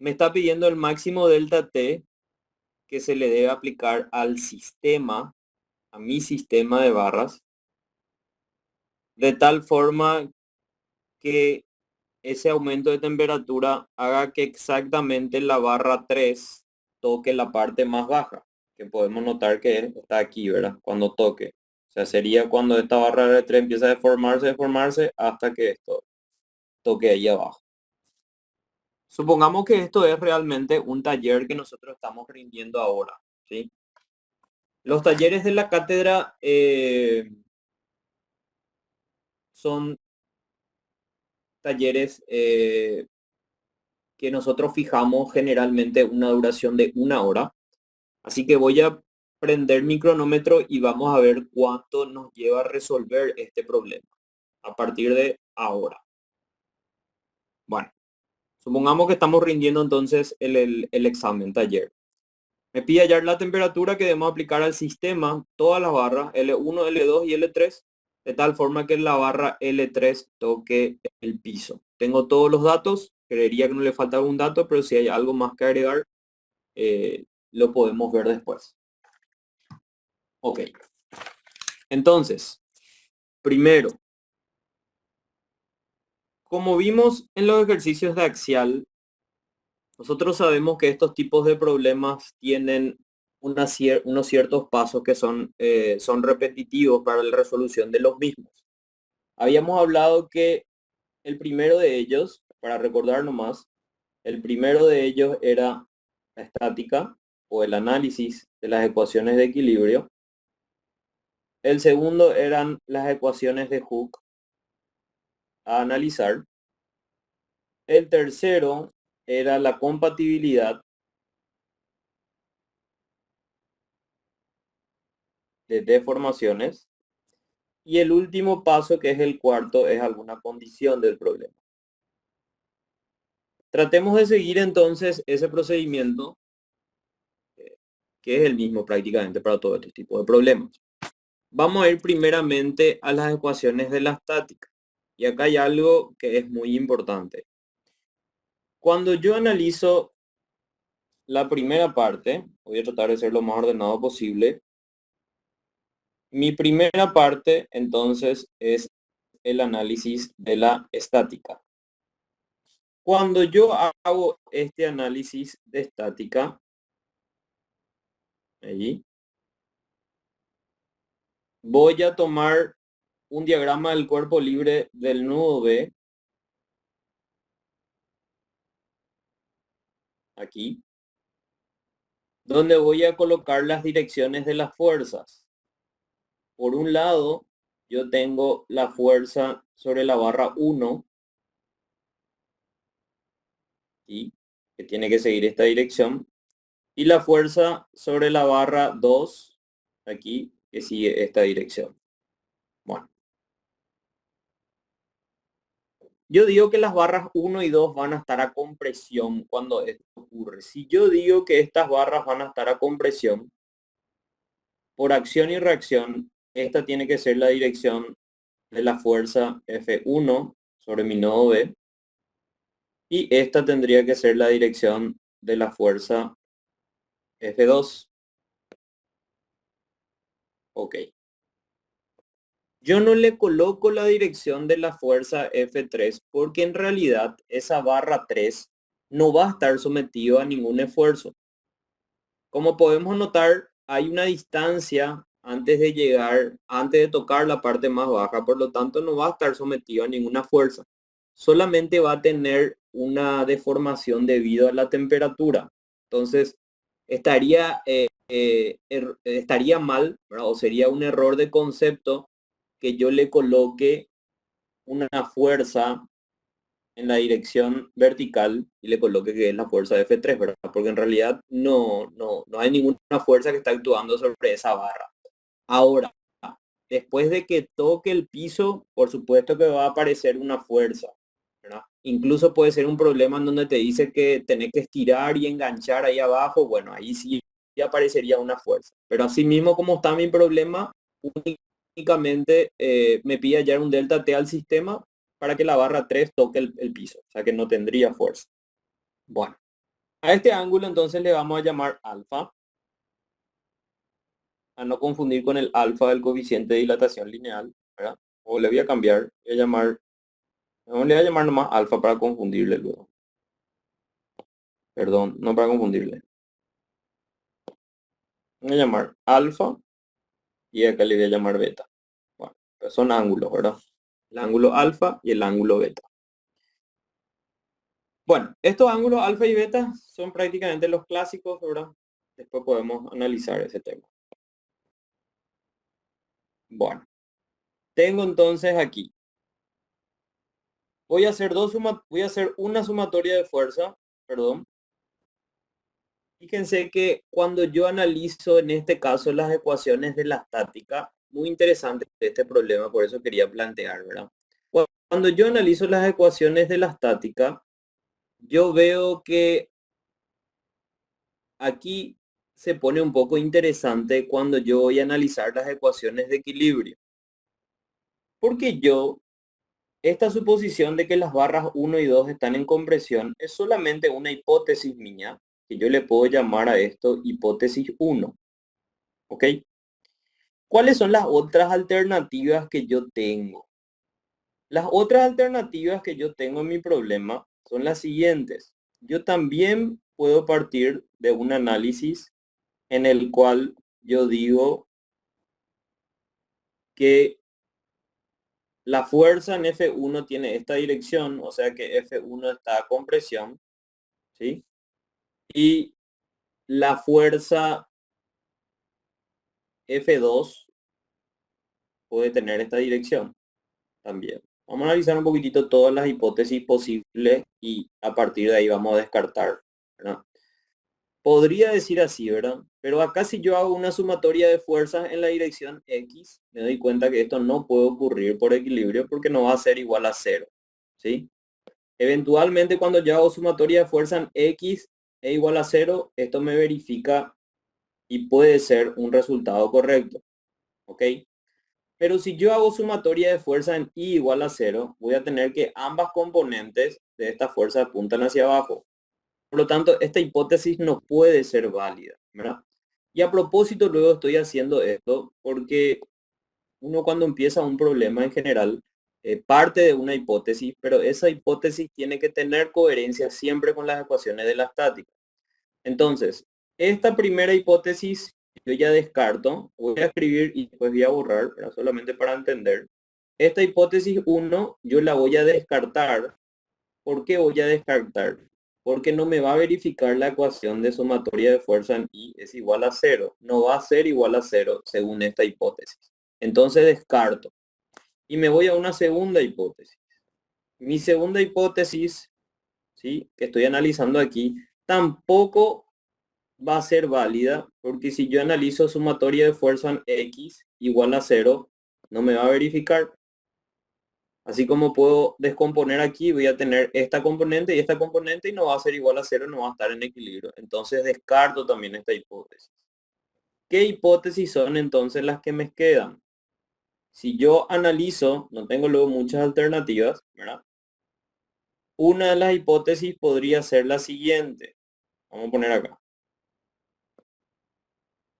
me está pidiendo el máximo delta T que se le debe aplicar al sistema, a mi sistema de barras, de tal forma que ese aumento de temperatura haga que exactamente la barra 3 toque la parte más baja, que podemos notar que está aquí, ¿verdad? Cuando toque. O sea, sería cuando esta barra de 3 empieza a deformarse hasta que esto toque ahí abajo. Supongamos que esto es realmente un taller que nosotros estamos rindiendo ahora, ¿sí? Los talleres de la cátedra son talleres que nosotros fijamos generalmente una duración de 1 hora. Así que voy a prender mi cronómetro y vamos a ver cuánto nos lleva a resolver este problema a partir de ahora. Bueno, supongamos que estamos rindiendo entonces el examen taller. Me pide hallar la temperatura que debemos aplicar al sistema, todas las barras, L1, L2 y L3, de tal forma que la barra L3 toque el piso. Tengo todos los datos, creería que no le falta algún dato, pero si hay algo más que agregar, lo podemos ver después. Ok, entonces, primero, como vimos en los ejercicios de axial, nosotros sabemos que estos tipos de problemas tienen unos ciertos pasos que son repetitivos para la resolución de los mismos. Habíamos hablado que el primero de ellos, para recordar nomás, el primero de ellos era la estática o el análisis de las ecuaciones de equilibrio. El segundo eran las ecuaciones de Hooke a analizar. El tercero era la compatibilidad de deformaciones. Y el último paso, que es el cuarto, es alguna condición del problema. Tratemos de seguir entonces ese procedimiento, que es el mismo prácticamente para todo este tipo de problemas. Vamos a ir primeramente a las ecuaciones de la estática. Y acá hay algo que es muy importante. Cuando yo analizo la primera parte, voy a tratar de ser lo más ordenado posible. Mi primera parte, entonces, es el análisis de la estática. Cuando yo hago este análisis de estática, allí, voy a tomar un diagrama del cuerpo libre del nudo B, aquí, donde voy a colocar las direcciones de las fuerzas. Por un lado, yo tengo la fuerza sobre la barra 1, ¿sí?, que tiene que seguir esta dirección, y la fuerza sobre la barra 2, aquí, que sigue esta dirección. Bueno, yo digo que las barras 1 y 2 van a estar a compresión cuando esto ocurre. Si yo digo que estas barras van a estar a compresión, por acción y reacción, esta tiene que ser la dirección de la fuerza F1 sobre mi nodo B. Y esta tendría que ser la dirección de la fuerza F2. Ok. Yo no le coloco la dirección de la fuerza F3 porque en realidad esa barra 3 no va a estar sometido a ningún esfuerzo. Como podemos notar, hay una distancia antes de llegar, antes de tocar la parte más baja, por lo tanto no va a estar sometido a ninguna fuerza. Solamente va a tener una deformación debido a la temperatura. Entonces, estaría mal, ¿verdad?, o sería un error de concepto que yo le coloque una fuerza en la dirección vertical y le coloque que es la fuerza de F3, ¿verdad? Porque en realidad no hay ninguna fuerza que está actuando sobre esa barra. Ahora, después de que toque el piso, por supuesto que va a aparecer una fuerza, ¿verdad? Incluso puede ser un problema en donde te dice que tenés que estirar y enganchar ahí abajo. Bueno, ahí sí ya aparecería una fuerza. Pero así mismo como está mi problema, únicamente me pide hallar un delta T al sistema para que la barra 3 toque el piso, o sea que no tendría fuerza. Bueno, A este ángulo entonces le vamos a llamar alfa, a no confundir con el alfa del coeficiente de dilatación lineal, ¿verdad? O le voy a cambiar, no, le voy a llamar nomás alfa para confundirle luego. Perdón, no para confundirle. Voy a llamar alfa y acá le voy a llamar beta. Bueno, pues son ángulos, ¿verdad? El ángulo alfa y el ángulo beta. Bueno, estos ángulos alfa y beta son prácticamente los clásicos, ¿verdad? Después podemos analizar ese tema. Bueno, tengo entonces aquí. Voy a hacer una sumatoria de fuerza, perdón. Fíjense que cuando yo analizo en este caso las ecuaciones de la estática, muy interesante este problema, por eso quería plantear, ¿verdad? Cuando yo analizo las ecuaciones de la estática, yo veo que aquí se pone un poco interesante cuando yo voy a analizar las ecuaciones de equilibrio. Porque esta suposición de que las barras 1 y 2 están en compresión es solamente una hipótesis mía, que yo le puedo llamar a esto hipótesis 1. ¿Ok? ¿Cuáles son las otras alternativas que yo tengo? Las otras alternativas que yo tengo en mi problema son las siguientes. Yo también puedo partir de un análisis en el cual yo digo que la fuerza en F1 tiene esta dirección, o sea que F1 está a compresión, ¿sí? Y la fuerza F2 puede tener esta dirección también. Vamos a analizar un poquitito todas las hipótesis posibles y a partir de ahí vamos a descartar, ¿verdad? Podría decir así, ¿verdad? Pero acá si yo hago una sumatoria de fuerzas en la dirección X, me doy cuenta que esto no puede ocurrir por equilibrio porque no va a ser igual a cero, ¿sí? Eventualmente cuando yo hago sumatoria de fuerza en X es igual a cero, esto me verifica y puede ser un resultado correcto, ¿ok? Pero si yo hago sumatoria de fuerza en Y igual a cero, voy a tener que ambas componentes de esta fuerza apuntan hacia abajo. Por lo tanto, esta hipótesis no puede ser válida, ¿verdad? Y a propósito, luego estoy haciendo esto porque uno cuando empieza un problema en general parte de una hipótesis, pero esa hipótesis tiene que tener coherencia siempre con las ecuaciones de la estática. Entonces, esta primera hipótesis yo ya descarto, voy a escribir y después voy a borrar, pero solamente para entender. Esta hipótesis 1 yo la voy a descartar. ¿Por qué voy a descartar? Porque no me va a verificar la ecuación de sumatoria de fuerza en I es igual a cero. No va a ser igual a cero según esta hipótesis. Entonces descarto. Y me voy a una segunda hipótesis. Mi segunda hipótesis, ¿sí?, que estoy analizando aquí, tampoco va a ser válida porque si yo analizo sumatoria de fuerza en X igual a cero, no me va a verificar. Así como puedo descomponer aquí, voy a tener esta componente y no va a ser igual a cero, no va a estar en equilibrio. Entonces descarto también esta hipótesis. ¿Qué hipótesis son entonces las que me quedan? Si yo analizo, no tengo luego muchas alternativas, ¿verdad? Una de las hipótesis podría ser la siguiente. Vamos a poner acá.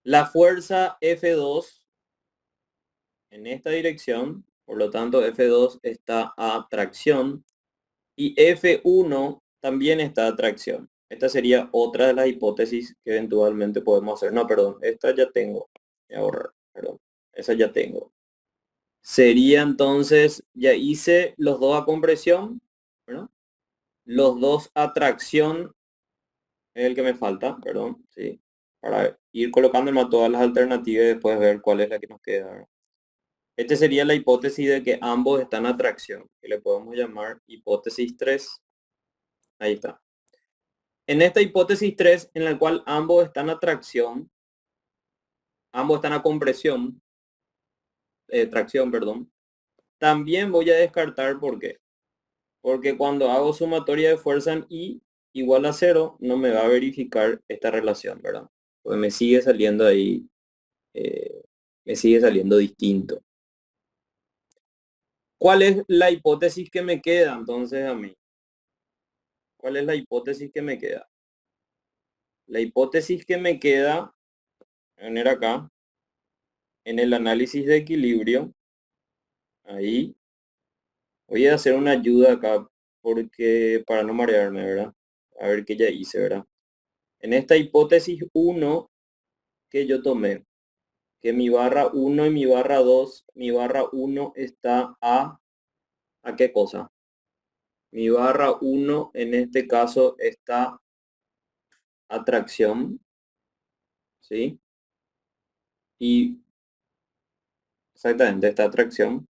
La fuerza F2 en esta dirección, por lo tanto F2 está a tracción y F1 también está a tracción. Esta sería otra de las hipótesis que eventualmente podemos hacer. No, perdón, esta ya tengo. Voy a borrar, perdón. Esa ya tengo. Sería entonces, ya hice los dos a compresión, ¿verdad? Los dos a tracción es el que me falta, perdón, sí. Para ir colocando todas las alternativas y después ver cuál es la que nos queda, ¿verdad? Esta sería la hipótesis de que ambos están a tracción, que le podemos llamar hipótesis 3. Ahí está. En esta hipótesis 3, en la cual ambos están a tracción, ambos están a compresión, tracción, perdón, también voy a descartar. ¿Por qué? Porque cuando hago sumatoria de fuerza en I igual a cero, no me va a verificar esta relación, ¿verdad? Pues me sigue saliendo ahí, me sigue saliendo distinto. ¿Cuál es la hipótesis que me queda entonces a mí? ¿Cuál es la hipótesis que me queda? La hipótesis que me queda, poner acá, en el análisis de equilibrio, ahí, voy a hacer una ayuda acá, porque para no marearme, ¿verdad? A ver qué ya hice, ¿verdad? En esta hipótesis 1 que yo tomé, que mi barra 1 y mi barra 2, mi barra 1 está ¿a qué cosa? Mi barra 1 en este caso está a tracción, ¿sí? Y exactamente esta tracción.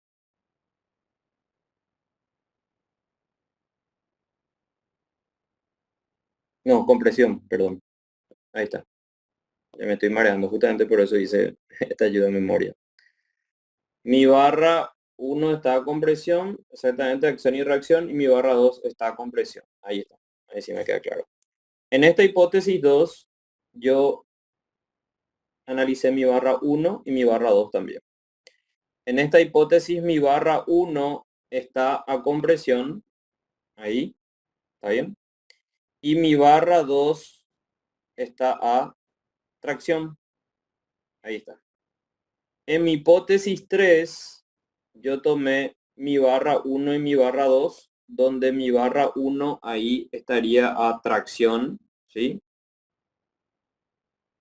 No, compresión, perdón. Ahí está. Ya me estoy mareando, justamente por eso hice esta ayuda de memoria. Mi barra 1 está a compresión, exactamente acción y reacción, y mi barra 2 está a compresión. Ahí está. Ahí sí me queda claro. En esta hipótesis 2, yo analicé mi barra 1 y mi barra 2 también. En esta hipótesis mi barra 1 está a compresión. Ahí, ¿está bien? Y mi barra 2 está a tracción. Ahí está. En mi hipótesis 3, yo tomé mi barra 1 y mi barra 2, donde mi barra 1 ahí estaría a tracción, ¿sí?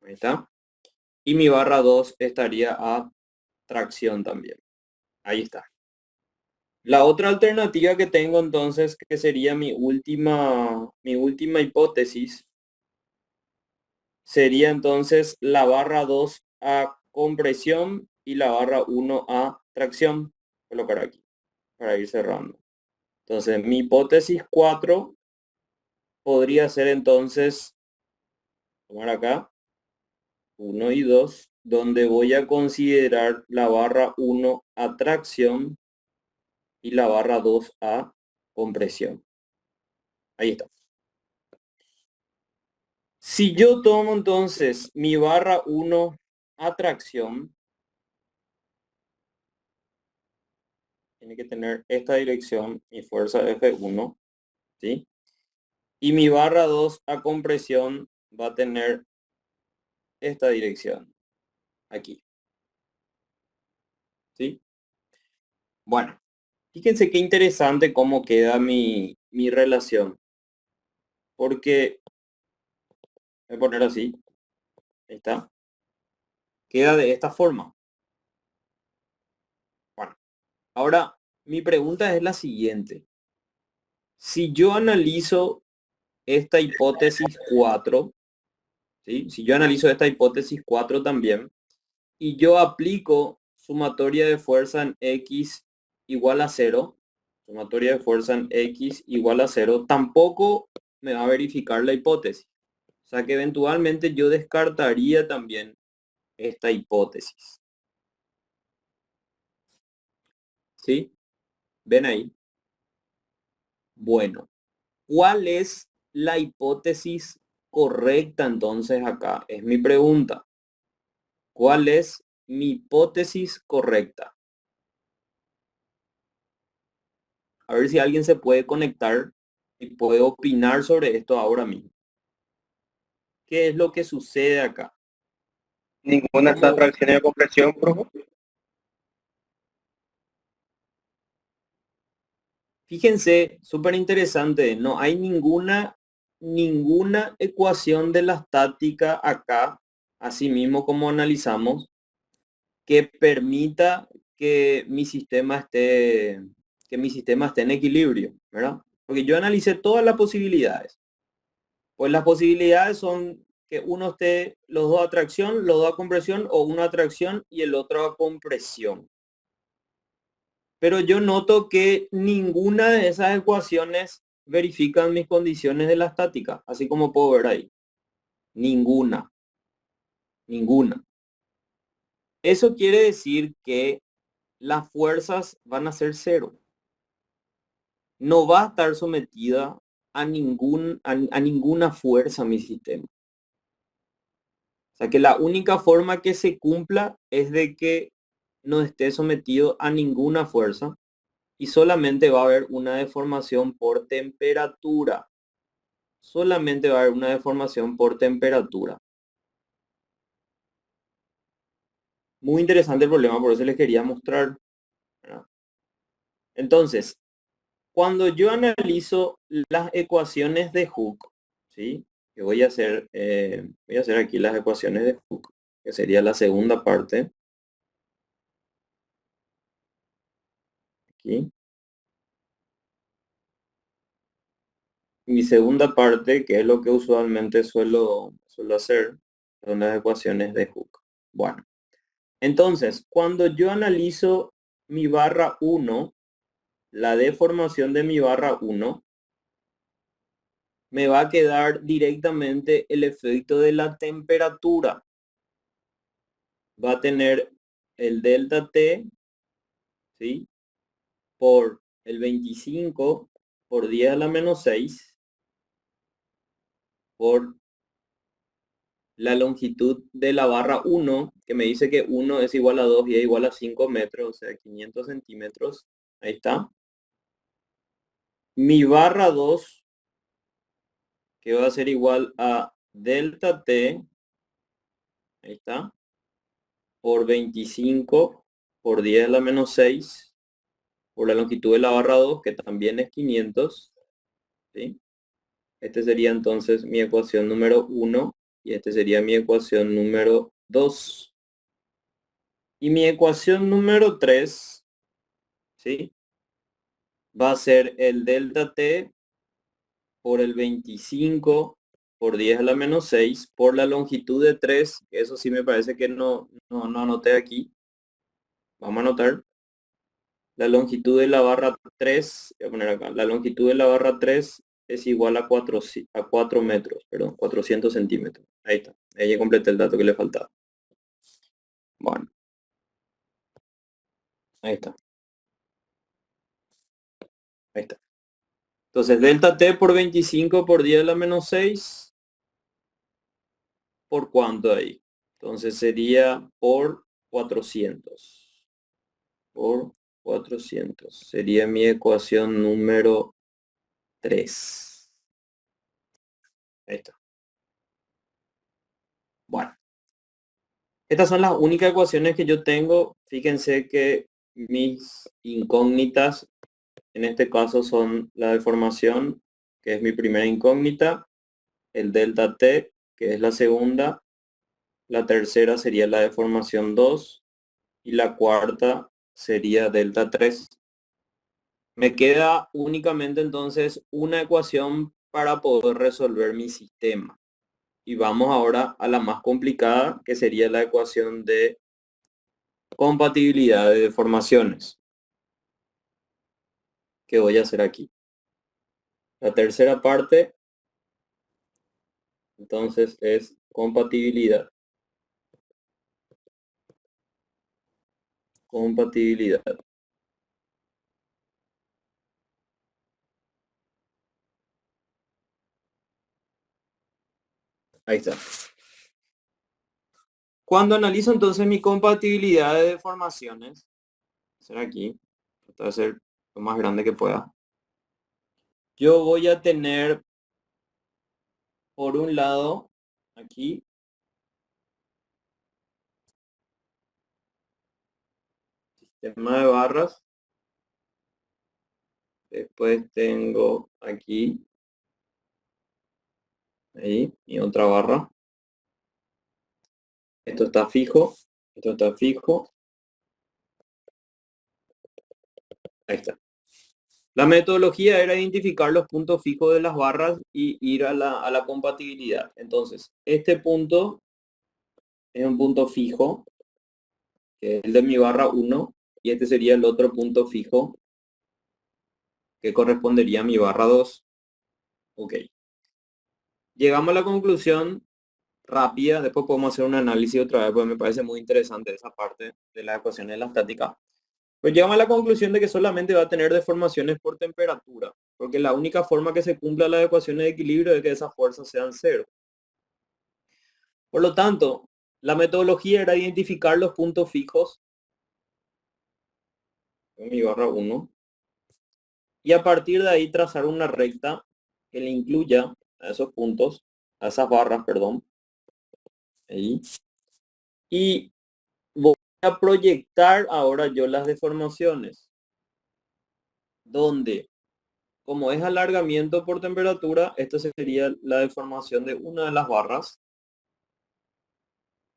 Ahí está. Y mi barra 2 estaría a tracción también. Ahí está. La otra alternativa que tengo entonces, que sería mi última hipótesis, sería entonces la barra 2 a compresión y la barra 1 a tracción. Voy a colocar aquí para ir cerrando. Entonces, mi hipótesis 4 podría ser entonces, tomar acá, 1 y 2, donde voy a considerar la barra 1 a tracción y la barra 2 a compresión. Ahí está. Si yo tomo entonces mi barra 1 a tracción, tiene que tener esta dirección, mi fuerza F1, ¿sí? Y mi barra 2 a compresión va a tener esta dirección, aquí, ¿sí? Bueno, fíjense qué interesante cómo queda mi relación. Porque, voy a poner así, ahí está. Queda de esta forma. Bueno, ahora mi pregunta es la siguiente. Si yo analizo esta hipótesis 4, ¿sí? Si yo analizo esta hipótesis 4 también, y yo aplico sumatoria de fuerza en X igual a 0, sumatoria de fuerza en X igual a 0, tampoco me va a verificar la hipótesis. O sea que eventualmente yo descartaría también esta hipótesis. ¿Sí? ¿Ven ahí? Bueno, ¿cuál es la hipótesis correcta entonces acá? Es mi pregunta. ¿Cuál es mi hipótesis correcta? A ver si alguien se puede conectar y puede opinar sobre esto ahora mismo. ¿Qué es lo que sucede acá? Ninguna está a tracción y a compresión, profe. Fíjense, súper interesante, no hay ninguna ecuación de la estática acá, así mismo como analizamos, que permita que mi sistema esté en equilibrio, ¿verdad? Porque yo analicé todas las posibilidades. Pues las posibilidades son que uno esté los dos a tracción, los dos a compresión, o uno a tracción y el otro a compresión. Pero yo noto que ninguna de esas ecuaciones verifican mis condiciones de la estática, así como puedo ver ahí. Ninguna, ninguna. Eso quiere decir que las fuerzas van a ser cero. No va a estar sometida a ninguna fuerza mi sistema. O sea que la única forma que se cumpla es de que no esté sometido a ninguna fuerza y solamente va a haber una deformación por temperatura. solamente va a haber una deformación por temperatura. Muy interesante el problema, por eso les quería mostrar, ¿verdad? Entonces, cuando yo analizo las ecuaciones de Hooke, ¿sí? Que voy a hacer aquí las ecuaciones de Hooke, que sería la segunda parte. Aquí. Mi segunda parte, que es lo que usualmente suelo hacer, son las ecuaciones de Hooke. Bueno, entonces, cuando yo analizo mi barra 1, la deformación de mi barra 1, me va a quedar directamente el efecto de la temperatura. Va a tener el delta T, ¿sí? Por el 25 por 10 a la menos 6 por la longitud de la barra 1, que me dice que 1 es igual a 2 y es igual a 5 metros, o sea, 500 centímetros. Ahí está. Mi barra 2, que va a ser igual a delta T, ahí está, por 25 por 10 a la menos 6 por la longitud de la barra 2, que también es 500, ¿sí? Este sería entonces mi ecuación número 1 y este sería mi ecuación número 2. Y mi ecuación número 3, ¿sí? Va a ser el delta T por el 25 por 10 a la menos 6 por la longitud de 3. Eso sí me parece que no anoté aquí. Vamos a anotar. La longitud de la barra 3, voy a poner acá, la longitud de la barra 3 es igual a 4 metros, perdón, 400 centímetros. Ahí está. Ahí ya completé el dato que le faltaba. Bueno, ahí está. Ahí está. Entonces, delta T por 25 por 10 a la menos 6, ¿por cuánto ahí? Entonces sería por 400. Por 400. Sería mi ecuación número 3. Ahí está. Bueno, estas son las únicas ecuaciones que yo tengo. Fíjense que mis incógnitas en este caso son la deformación, que es mi primera incógnita, el delta T, que es la segunda, la tercera sería la deformación 2 y la cuarta sería delta 3. Me queda únicamente entonces una ecuación para poder resolver mi sistema. Y vamos ahora a la más complicada, que sería la ecuación de compatibilidad de deformaciones, que voy a hacer aquí. La tercera parte, entonces, es compatibilidad. Compatibilidad. Ahí está. Cuando analizo entonces mi compatibilidad de deformaciones, será aquí, tratar de ser lo más grande que pueda. Yo voy a tener, por un lado, aquí, sistema de barras. Después tengo aquí, ahí, mi otra barra. Esto está fijo, esto está fijo. Ahí está. La metodología era identificar los puntos fijos de las barras y ir a la compatibilidad. Entonces, este punto es un punto fijo, que es el de mi barra 1, y este sería el otro punto fijo, que correspondería a mi barra 2. Ok. Llegamos a la conclusión rápida, después podemos hacer un análisis otra vez, porque me parece muy interesante esa parte de las ecuaciones de la estática. Pues llegamos a la conclusión de que solamente va a tener deformaciones por temperatura, porque la única forma que se cumpla las ecuaciones de equilibrio es que esas fuerzas sean cero. Por lo tanto, la metodología era identificar los puntos fijos en mi barra 1 y a partir de ahí trazar una recta que le incluya a esos puntos, a esas barras, perdón, ahí. Y voy a proyectar ahora yo las deformaciones, donde, como es alargamiento por temperatura, esta sería la deformación de una de las barras.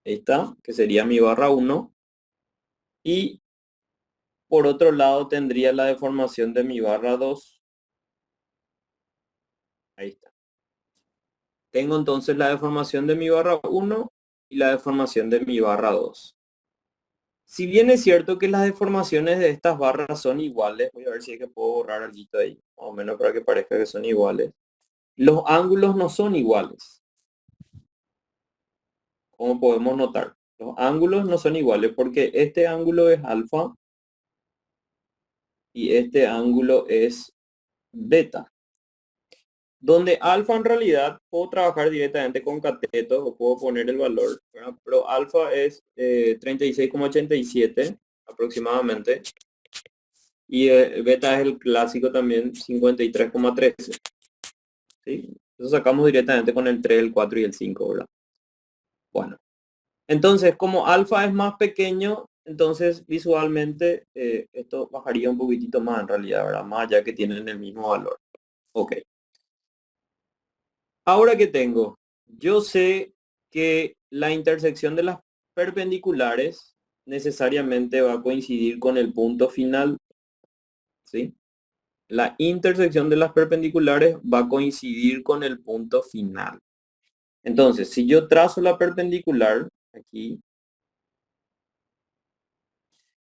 Esta, que sería mi barra 1. Y por otro lado tendría la deformación de mi barra 2. Ahí está. Tengo entonces la deformación de mi barra 1 y la deformación de mi barra 2. Si bien es cierto que las deformaciones de estas barras son iguales, voy a ver si es que puedo borrar algo ahí, más o menos para que parezca que son iguales. Los ángulos no son iguales, como podemos notar. Los ángulos no son iguales porque este ángulo es alfa y este ángulo es beta. Donde alfa en realidad puedo trabajar directamente con catetos o puedo poner el valor, ¿verdad? Pero alfa es 36,87 aproximadamente. Y beta es el clásico también 53,13. ¿Sí? Eso sacamos directamente con el 3, el 4 y el 5, ¿verdad? Bueno, entonces como alfa es más pequeño, entonces visualmente esto bajaría un poquitito más en realidad, ¿verdad? Más allá que tienen el mismo valor. Ok. Ahora que tengo, yo sé que la intersección de las perpendiculares necesariamente va a coincidir con el punto final, ¿sí? La intersección de las perpendiculares va a coincidir con el punto final. Entonces, si yo trazo la perpendicular, aquí,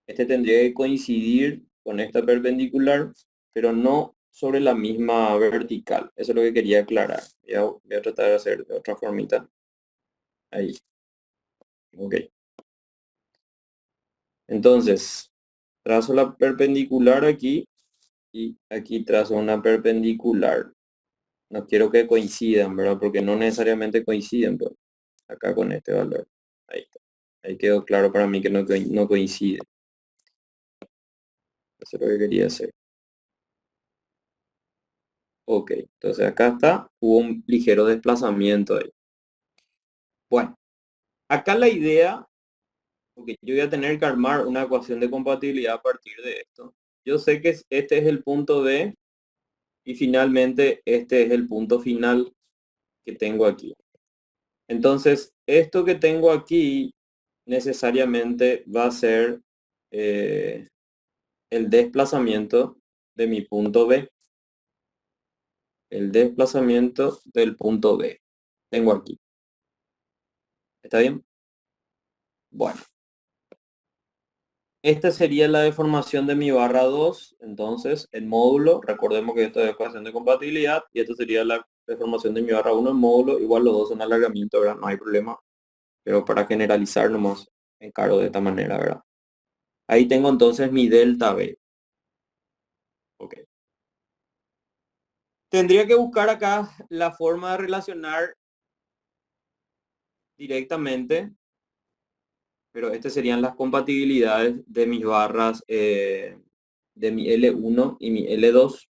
este tendría que coincidir con esta perpendicular, pero no sobre la misma vertical. Eso es lo que quería aclarar. Voy a tratar de hacer de otra formita. Ahí. Ok. Entonces, trazo la perpendicular aquí y aquí trazo una perpendicular. No quiero que coincidan, ¿verdad? Porque no necesariamente coinciden, pues, acá con este valor. Ahí está. Ahí quedó claro para mí que no coincide. Eso es lo que quería hacer. Ok, entonces acá está. Hubo un ligero desplazamiento ahí. Bueno, acá la idea, porque yo voy a tener que armar una ecuación de compatibilidad a partir de esto. Yo sé que este es el punto B y finalmente este es el punto final que tengo aquí. Entonces, esto que tengo aquí necesariamente va a ser el desplazamiento de mi punto B. El desplazamiento del punto B. Tengo aquí. ¿Está bien? Bueno. Esta sería la deformación de mi barra 2. Entonces, el módulo, recordemos que esto es ecuación de compatibilidad, y esta sería la deformación de mi barra 1 en módulo. Igual los dos son alargamiento, ¿verdad? No hay problema. Pero para generalizar nomás, me encargo de esta manera, ¿verdad? Ahí tengo entonces mi delta B. Ok. Tendría que buscar acá la forma de relacionar directamente, pero estas serían las compatibilidades de mis barras de mi L1 y mi L2.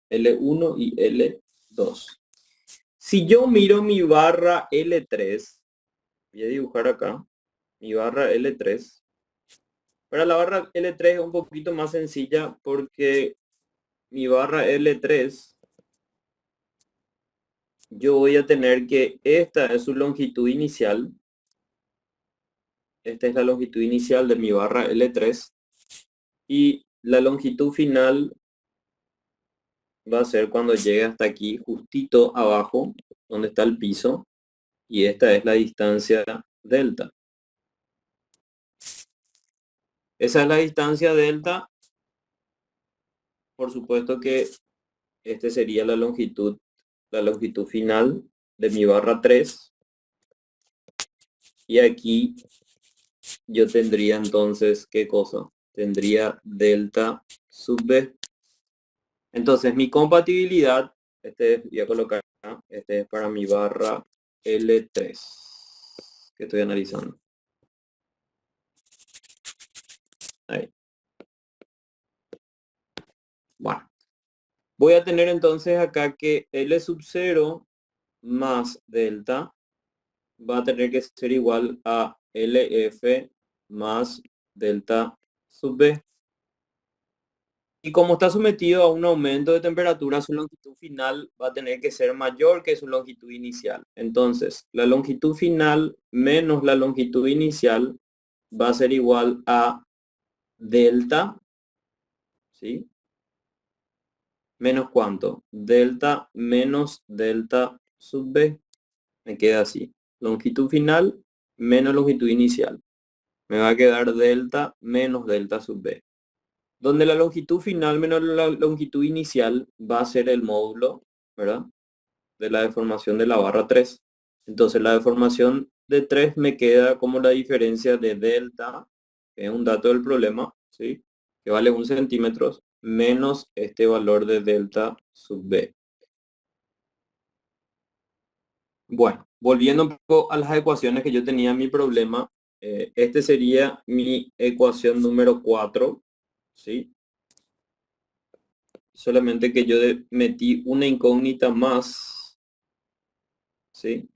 L1 y L2. Si yo miro mi barra L3, voy a dibujar acá, mi barra L3. Para la barra L3 es un poquito más sencilla porque mi barra L3, yo voy a tener que, esta es su longitud inicial. Esta es la longitud inicial de mi barra L3. Y la longitud final va a ser cuando llegue hasta aquí, justito abajo, donde está el piso. Y esta es la distancia delta. Esa es la distancia delta. Por supuesto que este sería la longitud final de mi barra 3. Y aquí yo tendría entonces, ¿qué cosa? Tendría delta sub B. Entonces mi compatibilidad, voy a colocar acá, este es para mi barra L3 que estoy analizando. Ahí. Bueno. Voy a tener entonces acá que L sub 0 más delta va a tener que ser igual a LF más delta sub B. Y como está sometido a un aumento de temperatura, su longitud final va a tener que ser mayor que su longitud inicial. Entonces, la longitud final menos la longitud inicial va a ser igual a delta, ¿sí? ¿Menos cuánto? Delta menos delta sub B. Me queda así. Longitud final menos longitud inicial. Me va a quedar delta menos delta sub B. Donde la longitud final menos la longitud inicial va a ser el módulo, ¿verdad? De la deformación de la barra 3. Entonces la deformación de 3 me queda como la diferencia de delta, que es un dato del problema, ¿sí? Que vale 1 centímetro, menos este valor de delta sub B. Bueno, volviendo un poco a las ecuaciones que yo tenía en mi problema, este sería mi ecuación número 4, ¿sí? Solamente que yo metí una incógnita más, ¿sí?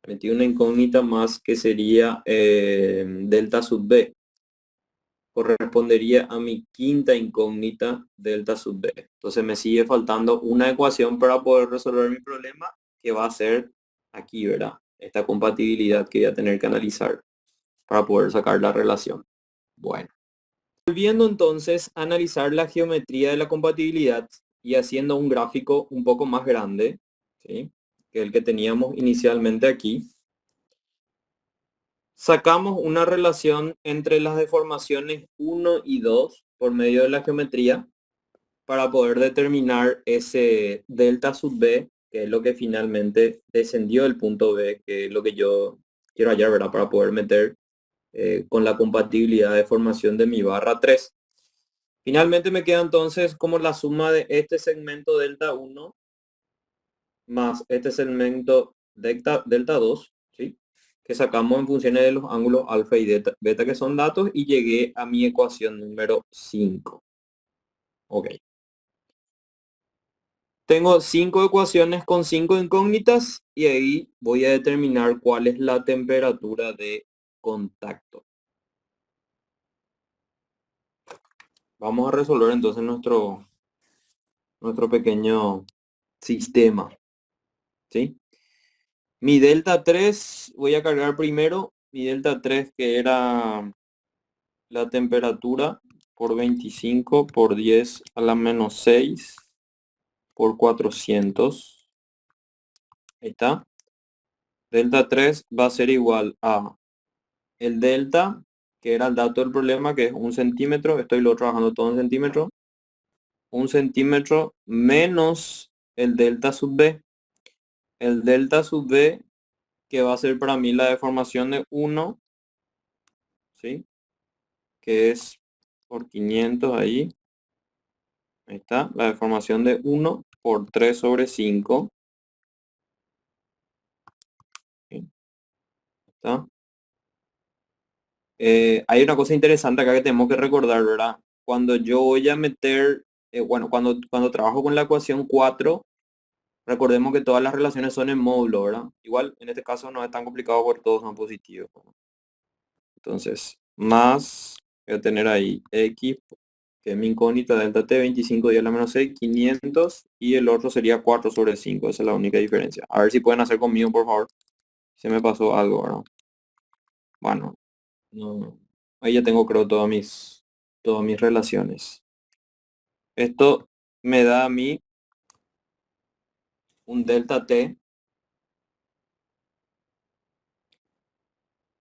Metí una incógnita más que sería delta sub B. Correspondería a mi quinta incógnita delta sub B. Entonces me sigue faltando una ecuación para poder resolver mi problema, que va a ser aquí, ¿verdad? Esta compatibilidad que voy a tener que analizar para poder sacar la relación. Bueno. Volviendo entonces a analizar la geometría de la compatibilidad y haciendo un gráfico un poco más grande, ¿sí? Que el que teníamos inicialmente aquí, sacamos una relación entre las deformaciones 1 y 2 por medio de la geometría para poder determinar ese delta sub B, que es lo que finalmente descendió del punto B, que es lo que yo quiero hallar, ¿verdad? Para poder meter con la compatibilidad de formación de mi barra 3. Finalmente me queda entonces como la suma de este segmento delta 1 más este segmento delta 2, ¿sí? Que sacamos en funciones de los ángulos alfa y beta, que son datos, y llegué a mi ecuación número 5. Ok. Tengo 5 ecuaciones con 5 incógnitas y ahí voy a determinar cuál es la temperatura de contacto. Vamos a resolver entonces nuestro pequeño sistema, ¿sí? Mi delta 3, voy a cargar primero mi delta 3, que era la temperatura por 25 por 10 a la menos 6 por 400. Ahí está. Delta 3 va a ser igual a el delta, que era el dato del problema, que es 1 centímetro. Estoy lo trabajando todo en centímetros. 1 centímetro menos el delta sub B. El delta sub B, que va a ser para mí la deformación de 1, ¿sí? Que es por 500 ahí. Ahí está, la deformación de 1 por 3 sobre 5. ¿Sí? ¿Está? Hay una cosa interesante acá que tenemos que recordar, ¿verdad? Cuando yo voy a meter, bueno, cuando trabajo con la ecuación 4, recordemos que todas las relaciones son en módulo, ¿verdad? Igual, en este caso no es tan complicado porque todos son positivos. Entonces, más, voy a tener ahí x, que es mi incógnita delta t, 25 10 a la menos 6, 500, y el otro sería 4 sobre 5, esa es la única diferencia. A ver si pueden hacer conmigo, por favor. Se me pasó algo, ¿verdad? Bueno, no, ahí ya tengo, creo, todas mis relaciones. Esto me da a mí un delta t.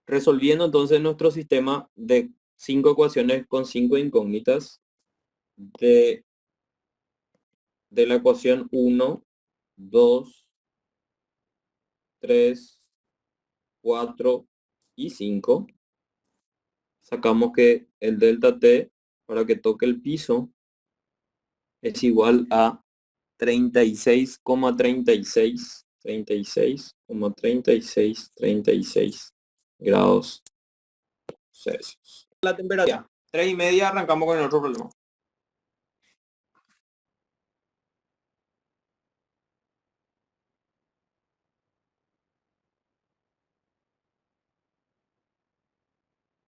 Resolviendo entonces nuestro sistema de 5 ecuaciones con 5 incógnitas de la ecuación 1, 2, 3, 4 y 5. Sacamos que el delta t para que toque el piso es igual a 36,36 grados Celsius. La temperatura 3,5, arrancamos con el otro problema.